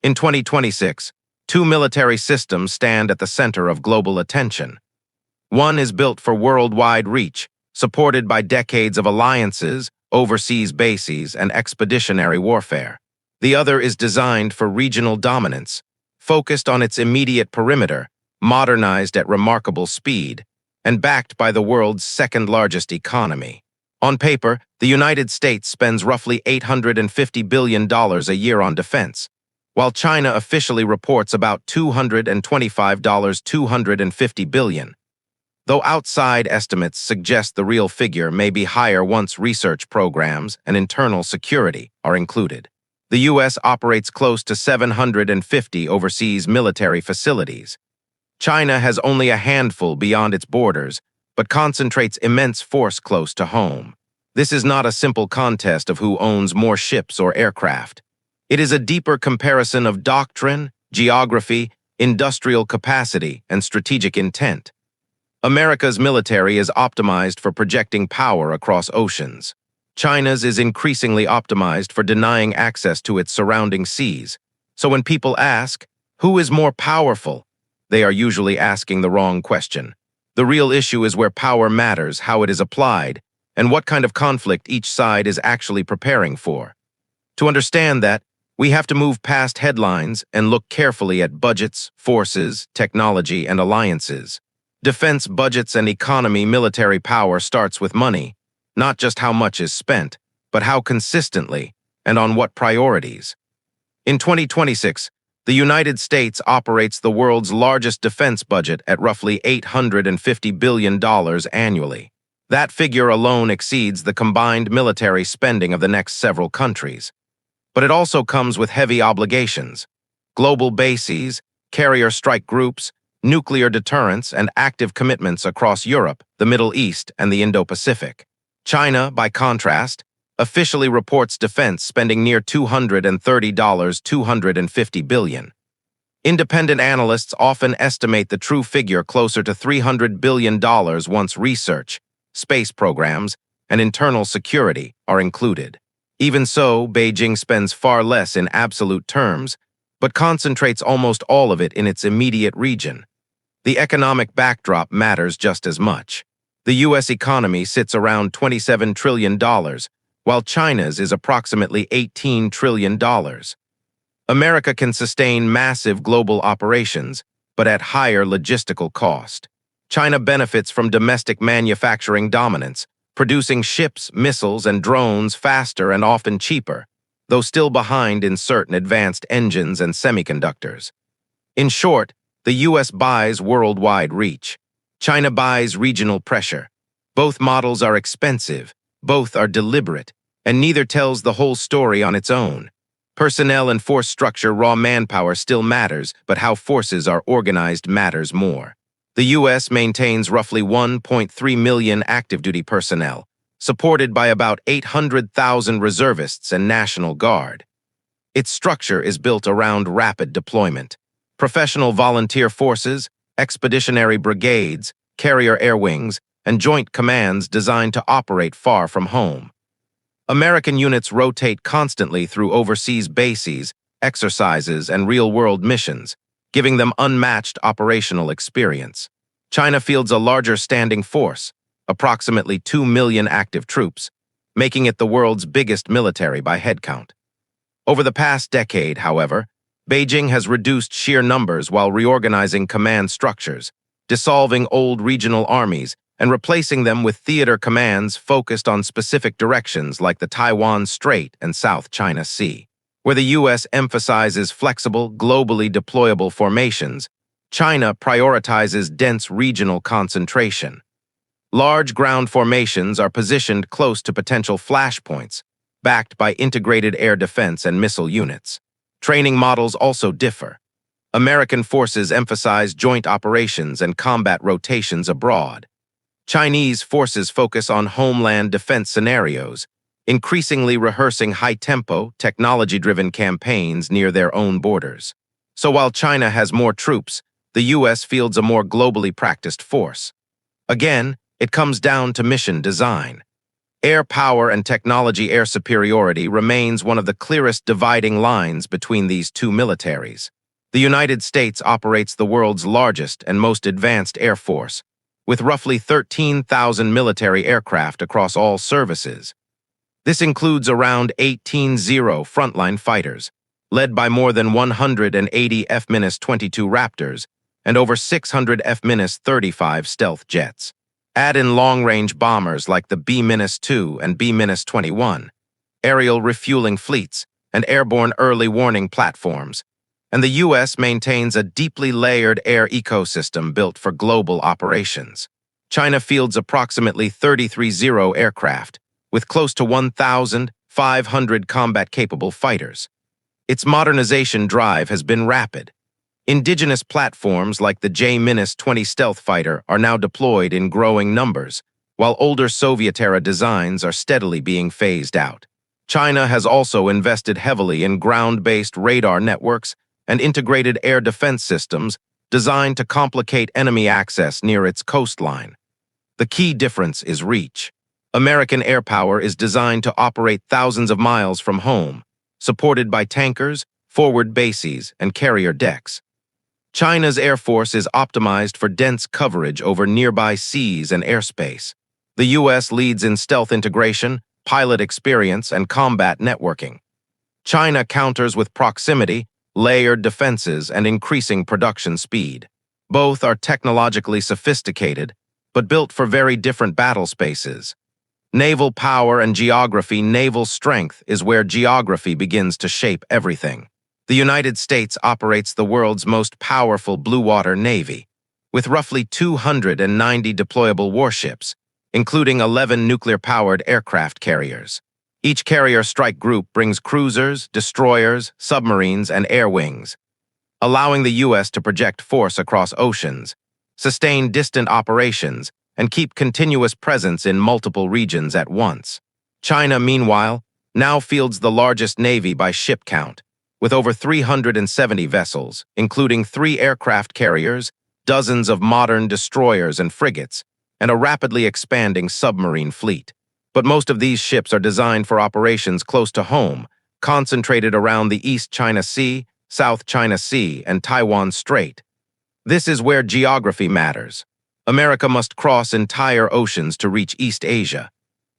In 2026, two military systems stand at the center of global attention. One is built for worldwide reach, supported by decades of alliances, overseas bases, and expeditionary warfare. The other is designed for regional dominance, focused on its immediate perimeter, modernized at remarkable speed, and backed by the world's second-largest economy. On paper, the United States spends roughly $850 billion a year on defense, while China officially reports about $250 billion. Though outside estimates suggest the real figure may be higher once research programs and internal security are included. The U.S. operates close to 750 overseas military facilities. China has only a handful beyond its borders, but concentrates immense force close to home. This is not a simple contest of who owns more ships or aircraft. It is a deeper comparison of doctrine, geography, industrial capacity, and strategic intent. America's military is optimized for projecting power across oceans. China's is increasingly optimized for denying access to its surrounding seas. So when people ask, who is more powerful, they are usually asking the wrong question. The real issue is where power matters, how it is applied, and what kind of conflict each side is actually preparing for. To understand that, we have to move past headlines and look carefully at budgets, forces, technology, and alliances. Defense budgets and economy military power starts with money, not just how much is spent, but how consistently and on what priorities. In 2026, the United States operates the world's largest defense budget at roughly $850 billion annually. That figure alone exceeds the combined military spending of the next several countries. But it also comes with heavy obligations: global bases, carrier strike groups, nuclear deterrence, and active commitments across Europe, the Middle East, and the Indo-Pacific. China, by contrast, officially reports defense spending near $250 billion. Independent analysts often estimate the true figure closer to $300 billion once research, space programs, and internal security are included. Even so, Beijing spends far less in absolute terms, but concentrates almost all of it in its immediate region. The economic backdrop matters just as much. The U.S. economy sits around $27 trillion, while China's is approximately $18 trillion. America can sustain massive global operations, but at higher logistical cost. China benefits from domestic manufacturing dominance, producing ships, missiles, and drones faster and often cheaper, though still behind in certain advanced engines and semiconductors. In short, the U.S. buys worldwide reach. China buys regional pressure. Both models are expensive, both are deliberate, and neither tells the whole story on its own. Personnel and force structure, raw manpower still matters, but how forces are organized matters more. The U.S. maintains roughly 1.3 million active-duty personnel, supported by about 800,000 reservists and National Guard. Its structure is built around rapid deployment. Professional volunteer forces, expeditionary brigades, carrier air wings, and joint commands designed to operate far from home. American units rotate constantly through overseas bases, exercises, and real-world missions, giving them unmatched operational experience. China fields a larger standing force, approximately 2 million active troops, making it the world's biggest military by headcount. Over the past decade, however, Beijing has reduced sheer numbers while reorganizing command structures, dissolving old regional armies, and replacing them with theater commands focused on specific directions like the Taiwan Strait and South China Sea. Where the U.S. emphasizes flexible, globally deployable formations, China prioritizes dense regional concentration. Large ground formations are positioned close to potential flashpoints, backed by integrated air defense and missile units. Training models also differ. American forces emphasize joint operations and combat rotations abroad. Chinese forces focus on homeland defense scenarios, increasingly rehearsing high-tempo, technology-driven campaigns near their own borders. So while China has more troops, the U.S. fields a more globally practiced force. Again, it comes down to mission design. Air power and technology air superiority remains one of the clearest dividing lines between these two militaries. The United States operates the world's largest and most advanced air force, with roughly 13,000 military aircraft across all services. This includes around 18 frontline fighters, led by more than 180 F-22 Raptors and over 600 F-35 stealth jets. Add in long-range bombers like the B-2 and B-21, aerial refueling fleets, and airborne early warning platforms, and the U.S. maintains a deeply layered air ecosystem built for global operations. China fields approximately 33 aircraft, with close to 1,500 combat-capable fighters. Its modernization drive has been rapid. Indigenous platforms like the J-20 stealth fighter are now deployed in growing numbers, while older Soviet-era designs are steadily being phased out. China has also invested heavily in ground-based radar networks and integrated air defense systems designed to complicate enemy access near its coastline. The key difference is reach. American air power is designed to operate thousands of miles from home, supported by tankers, forward bases, and carrier decks. China's air force is optimized for dense coverage over nearby seas and airspace. The U.S. leads in stealth integration, pilot experience, and combat networking. China counters with proximity, layered defenses, and increasing production speed. Both are technologically sophisticated, but built for very different battle spaces. Naval power and geography. Naval strength is where geography begins to shape everything. The United States operates the world's most powerful blue water navy, with roughly 290 deployable warships, including 11 nuclear-powered aircraft carriers. Each carrier strike group brings cruisers, destroyers, submarines, and air wings, allowing the U.S. to project force across oceans, sustain distant operations, and keep continuous presence in multiple regions at once. China, meanwhile, now fields the largest navy by ship count, with over 370 vessels, including 3 aircraft carriers, dozens of modern destroyers and frigates, and a rapidly expanding submarine fleet. But most of these ships are designed for operations close to home, concentrated around the East China Sea, South China Sea, and Taiwan Strait. This is where geography matters. America must cross entire oceans to reach East Asia.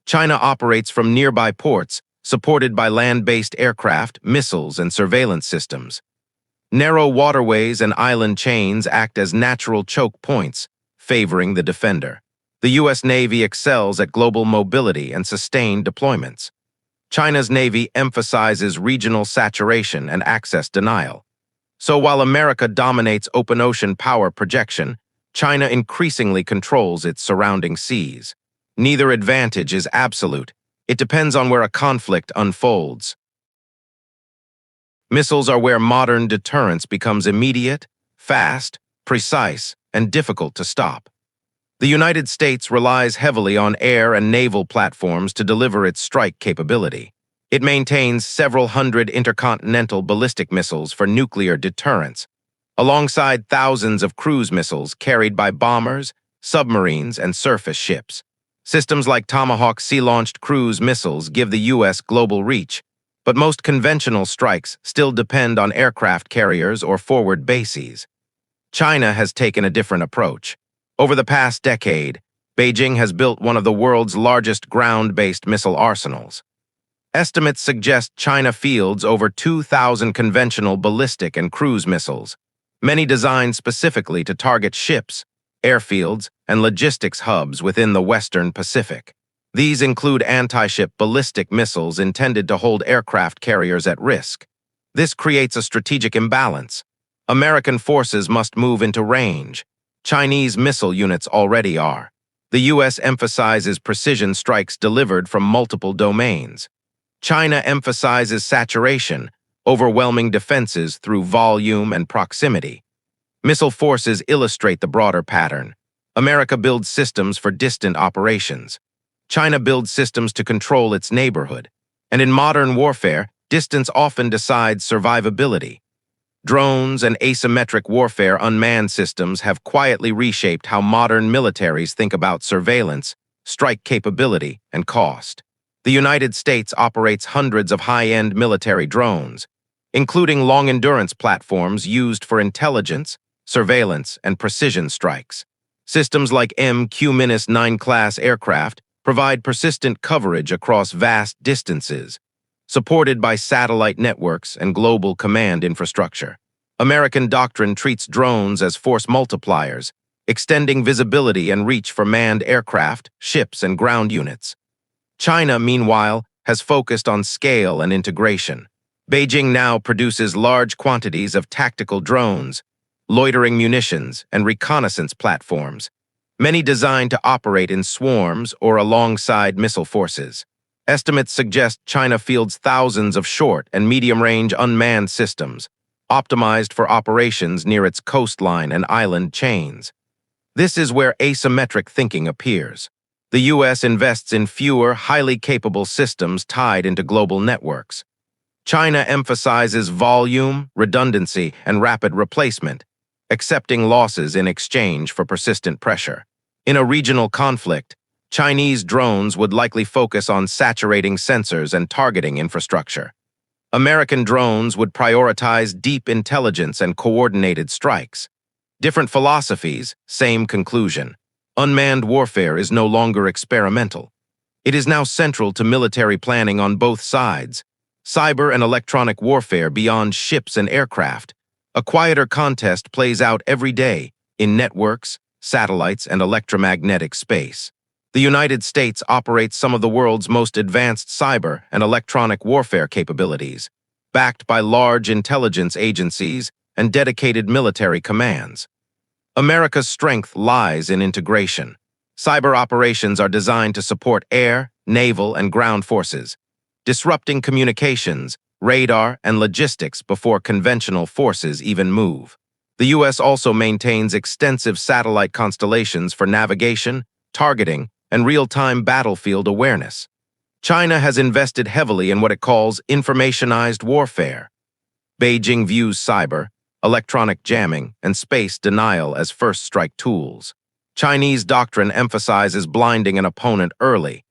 China operates from nearby ports, supported by land-based aircraft, missiles, and surveillance systems. Narrow waterways and island chains act as natural choke points, favoring the defender. The U.S. Navy excels at global mobility and sustained deployments. China's Navy emphasizes regional saturation and access denial. So while America dominates open ocean power projection, China increasingly controls its surrounding seas. Neither advantage is absolute. It depends on where a conflict unfolds. Missiles are where modern deterrence becomes immediate, fast, precise, and difficult to stop. The United States relies heavily on air and naval platforms to deliver its strike capability. It maintains several hundred intercontinental ballistic missiles for nuclear deterrence, alongside thousands of cruise missiles carried by bombers, submarines, and surface ships. Systems like Tomahawk sea-launched cruise missiles give the U.S. global reach, but most conventional strikes still depend on aircraft carriers or forward bases. China has taken a different approach. Over the past decade, Beijing has built one of the world's largest ground-based missile arsenals. Estimates suggest China fields over 2,000 conventional ballistic and cruise missiles, many designed specifically to target ships, airfields, and logistics hubs within the Western Pacific. These include anti-ship ballistic missiles intended to hold aircraft carriers at risk. This creates a strategic imbalance. American forces must move into range. Chinese missile units already are. The U.S. emphasizes precision strikes delivered from multiple domains. China emphasizes saturation, overwhelming defenses through volume and proximity. Missile forces illustrate the broader pattern. America builds systems for distant operations. China builds systems to control its neighborhood. And in modern warfare, distance often decides survivability. Drones and asymmetric warfare unmanned systems have quietly reshaped how modern militaries think about surveillance, strike capability, and cost. The United States operates hundreds of high-end military drones, including long-endurance platforms used for intelligence, surveillance, and precision strikes. Systems like MQ-9 class aircraft provide persistent coverage across vast distances, supported by satellite networks and global command infrastructure. American doctrine treats drones as force multipliers, extending visibility and reach for manned aircraft, ships, and ground units. China, meanwhile, has focused on scale and integration. Beijing now produces large quantities of tactical drones, loitering munitions, and reconnaissance platforms, many designed to operate in swarms or alongside missile forces. Estimates suggest China fields thousands of short and medium-range unmanned systems, optimized for operations near its coastline and island chains. This is where asymmetric thinking appears. The U.S. invests in fewer, highly capable systems tied into global networks. China emphasizes volume, redundancy, and rapid replacement, accepting losses in exchange for persistent pressure. In a regional conflict, Chinese drones would likely focus on saturating sensors and targeting infrastructure. American drones would prioritize deep intelligence and coordinated strikes. Different philosophies, same conclusion. Unmanned warfare is no longer experimental. It is now central to military planning on both sides. Cyber and electronic warfare beyond ships and aircraft. A quieter contest plays out every day in networks, satellites, and electromagnetic space. The United States operates some of the world's most advanced cyber and electronic warfare capabilities, backed by large intelligence agencies and dedicated military commands. America's strength lies in integration. Cyber operations are designed to support air, naval, and ground forces, disrupting communications, radar, and logistics before conventional forces even move. The U.S. also maintains extensive satellite constellations for navigation, targeting, and real-time battlefield awareness. China has invested heavily in what it calls informationized warfare. Beijing views cyber, electronic jamming, and space denial as first-strike tools. Chinese doctrine emphasizes blinding an opponent early,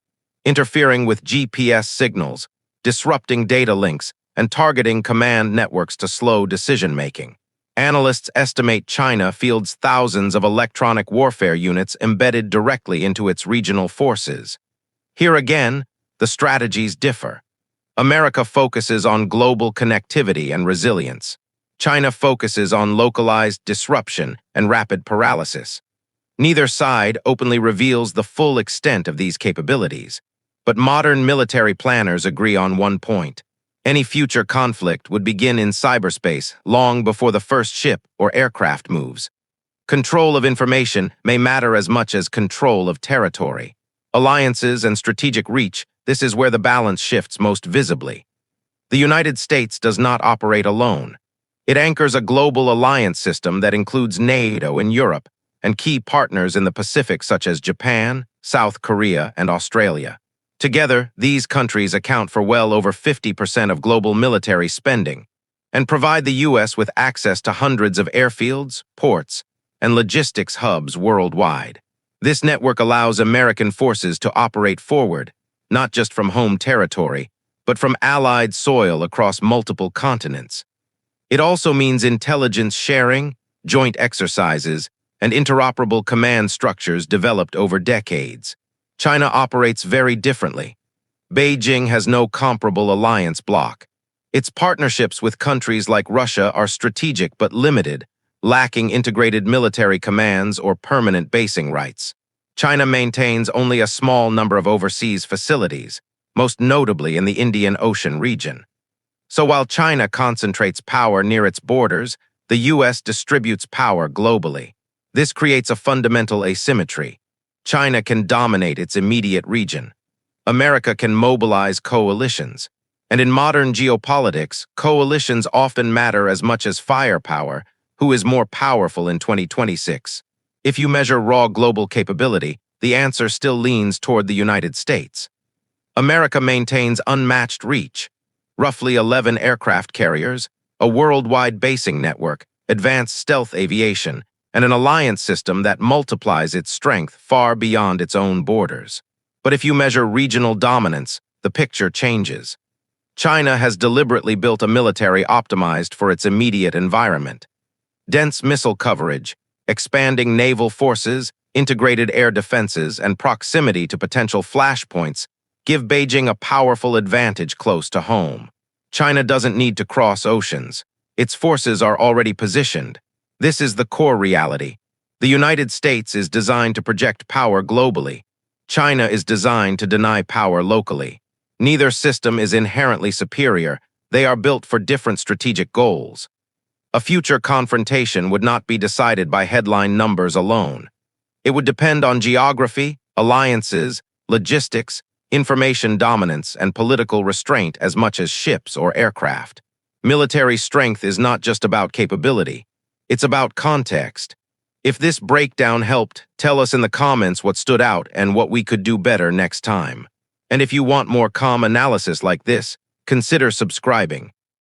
interfering with GPS signals, disrupting data links, and targeting command networks to slow decision-making. Analysts estimate China fields thousands of electronic warfare units embedded directly into its regional forces. Here again, the strategies differ. America focuses on global connectivity and resilience. China focuses on localized disruption and rapid paralysis. Neither side openly reveals the full extent of these capabilities, but modern military planners agree on one point. Any future conflict would begin in cyberspace long before the first ship or aircraft moves. Control of information may matter as much as control of territory. Alliances and strategic reach, this is where the balance shifts most visibly. The United States does not operate alone. It anchors a global alliance system that includes NATO in Europe and key partners in the Pacific such as Japan, South Korea, and Australia. Together, these countries account for well over 50% of global military spending and provide the U.S. with access to hundreds of airfields, ports, and logistics hubs worldwide. This network allows American forces to operate forward, not just from home territory, but from allied soil across multiple continents. It also means intelligence sharing, joint exercises, and interoperable command structures developed over decades. China operates very differently. Beijing has no comparable alliance bloc. Its partnerships with countries like Russia are strategic but limited, lacking integrated military commands or permanent basing rights. China maintains only a small number of overseas facilities, most notably in the Indian Ocean region. So while China concentrates power near its borders, the U.S. distributes power globally. This creates a fundamental asymmetry. China can dominate its immediate region. America can mobilize coalitions. And in modern geopolitics, coalitions often matter as much as firepower. Who is more powerful in 2026? If you measure raw global capability, the answer still leans toward the United States. America maintains unmatched reach. Roughly 11 aircraft carriers, a worldwide basing network, advanced stealth aviation, and an alliance system that multiplies its strength far beyond its own borders. But if you measure regional dominance, the picture changes. China has deliberately built a military optimized for its immediate environment. Dense missile coverage, expanding naval forces, integrated air defenses, and proximity to potential flashpoints give Beijing a powerful advantage close to home. China doesn't need to cross oceans. Its forces are already positioned. This is the core reality. The United States is designed to project power globally. China is designed to deny power locally. Neither system is inherently superior. They are built for different strategic goals. A future confrontation would not be decided by headline numbers alone. It would depend on geography, alliances, logistics, information dominance, and political restraint as much as ships or aircraft. Military strength is not just about capability. It's about context. If this breakdown helped, tell us in the comments what stood out and what we could do better next time. And if you want more calm analysis like this, consider subscribing.